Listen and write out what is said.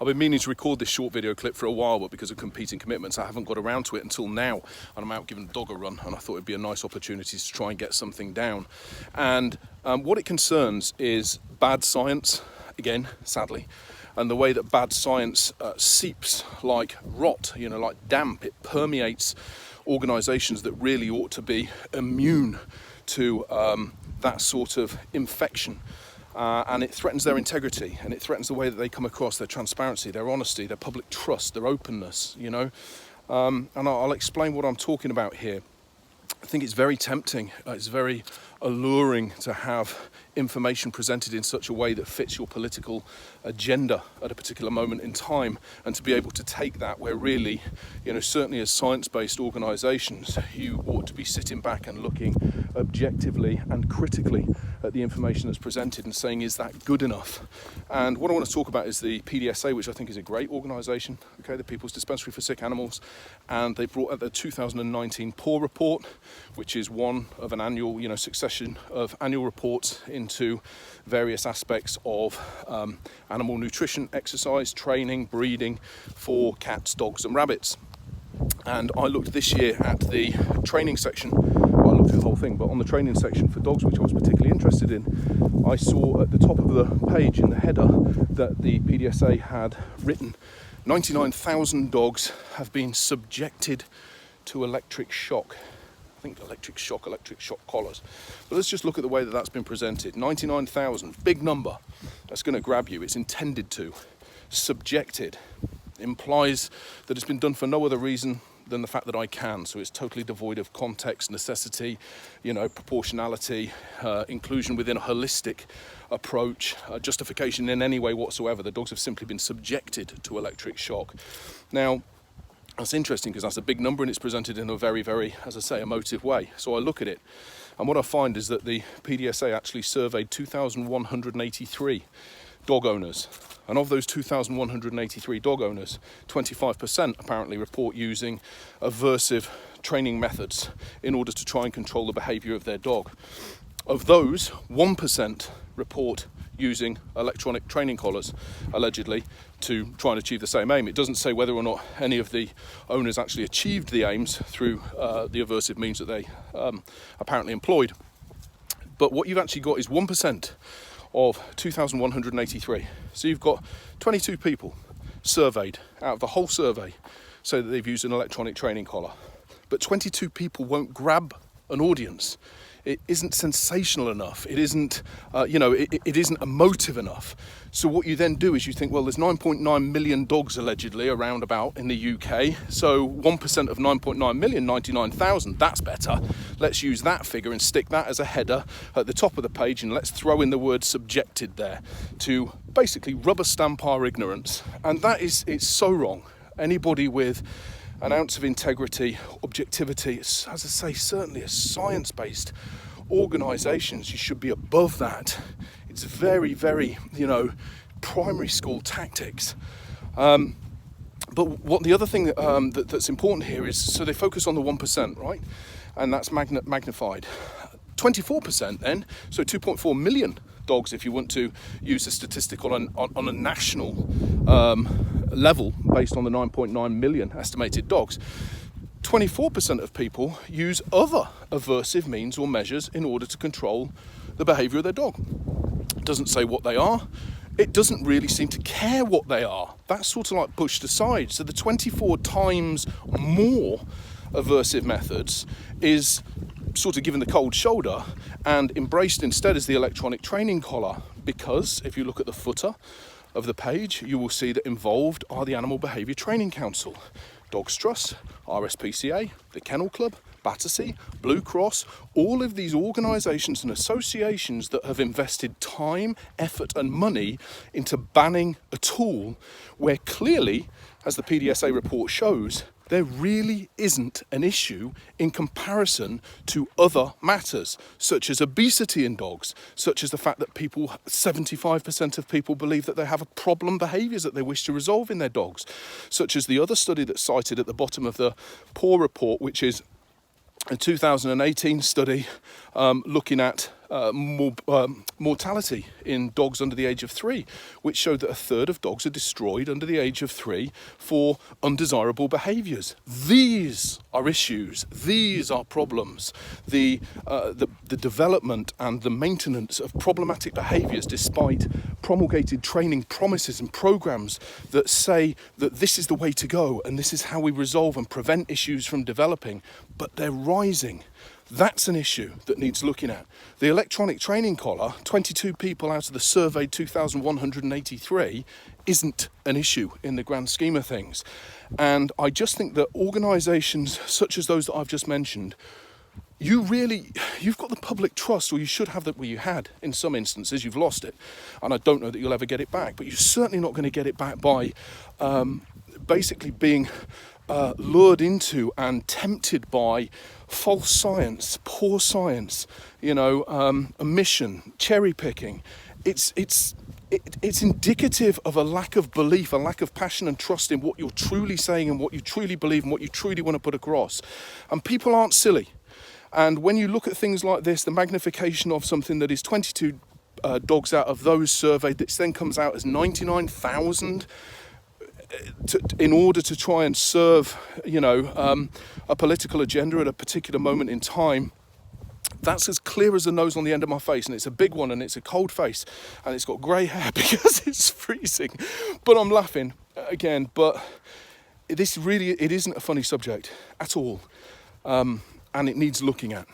I've been meaning to record this short video clip for a while, but because of competing commitments, I haven't got around to it until now. And I'm out giving the dog a run, and I thought it'd be a nice opportunity to try and get something down. And what it concerns is bad science, again, sadly, and the way that bad science seeps like rot, like damp. It permeates organisations that really ought to be immune to that sort of infection. And it threatens their integrity, and it threatens the way that they come across, their transparency, their honesty, their public trust, their openness, And I'll explain what I'm talking about here. I think it's very tempting, it's very alluring to have information presented in such a way that fits your political agenda at a particular moment in time, and to be able to take that where really, certainly as science-based organisations, you ought to be sitting back and looking objectively and critically at the information that's presented and saying, is that good enough? And what I want to talk about is the PDSA, which I think is a great organisation, okay, the People's Dispensary for Sick Animals, and they brought out the 2019 PAW report, which is one of an annual, succession of annual reports into various aspects of animal nutrition, exercise, training, breeding for cats, dogs and rabbits. And I looked this year at the training section. Well, I looked at the whole thing, but on the training section for dogs, which I was particularly interested in, I saw at the top of the page in the header that the PDSA had written 99,000 dogs have been subjected to electric shock. I think electric shock collars. But let's just look at the way that that's been presented. 99,000, big number. That's going to grab you. It's intended to. Subjected implies that it's been done for no other reason than the fact that I can. So it's totally devoid of context, necessity, proportionality, inclusion within a holistic approach, justification in any way whatsoever. The dogs have simply been subjected to electric shock. Now, that's interesting because that's a big number and it's presented in a very, very, as I say, emotive way. So I look at it, and what I find is that the PDSA actually surveyed 2,183 dog owners. And of those 2,183 dog owners, 25% apparently report using aversive training methods in order to try and control the behaviour of their dog. Of those, 1% report using electronic training collars, allegedly, to try and achieve the same aim. It doesn't say whether or not any of the owners actually achieved the aims through the aversive means that they apparently employed. But what you've actually got is 1% of 2,183. So you've got 22 people surveyed out of the whole survey say that they've used an electronic training collar. But 22 people won't grab an audience. It isn't sensational enough. It isn't, it isn't emotive enough. So what you then do is you think, well, there's 9.9 million dogs allegedly around about in the UK. So 1% of 9.9 million, 99,000, that's better. Let's use that figure and stick that as a header at the top of the page, and let's throw in the word subjected there to basically rubber stamp our ignorance. And it's so wrong. Anybody with an ounce of integrity, objectivity, as I say, certainly as science-based organisations, you should be above that. It's very, very, primary school tactics. But what the other thing that's important here is, so they focus on the 1%, right? And that's magnified. 24% then, so 2.4 million dogs, if you want to use a statistical on a national level based on the 9.9 million estimated dogs. 24% of people use other aversive means or measures in order to control the behaviour of their dog. It doesn't say what they are. It doesn't really seem to care what they are. That's sort of like pushed aside. So the 24 times more aversive methods is sort of given the cold shoulder and embraced instead as the electronic training collar, because if you look at the footer of the page, you will see that involved are the Animal Behaviour Training Council, Dogs Trust, RSPCA, the Kennel Club, Battersea, Blue Cross, all of these organisations and associations that have invested time, effort and money into banning a tool where clearly, as the PDSA report shows, there really isn't an issue in comparison to other matters, such as obesity in dogs, such as the fact that 75% of people believe that they have problem behaviours that they wish to resolve in their dogs, such as the other study that's cited at the bottom of the PAW report, which is a 2018 study looking at mortality in dogs under the age of 3, which showed that a third of dogs are destroyed under the age of 3 for undesirable behaviours. These are issues. These are problems. The development and the maintenance of problematic behaviours, despite promulgated training promises and programs that say that this is the way to go and this is how we resolve and prevent issues from developing, but they're rising. That's an issue that needs looking at. The electronic training collar, 22 people out of the surveyed 2,183, isn't an issue in the grand scheme of things. And I just think that organisations such as those that I've just mentioned, you've got the public trust, or you should have that, where you had. In some instances, you've lost it. And I don't know that you'll ever get it back, but you're certainly not going to get it back by basically being lured into and tempted by false science, poor science, omission, cherry picking. It's indicative of a lack of belief, a lack of passion and trust in what you're truly saying and what you truly believe and what you truly want to put across. And people aren't silly. And when you look at things like this, the magnification of something that is 22 dogs out of those surveyed, that then comes out as 99,000, in order to try and serve, a political agenda at a particular moment in time, that's as clear as the nose on the end of my face. And it's a big one, and it's a cold face, and it's got grey hair because it's freezing. But I'm laughing again. But it isn't a funny subject at all, and it needs looking at.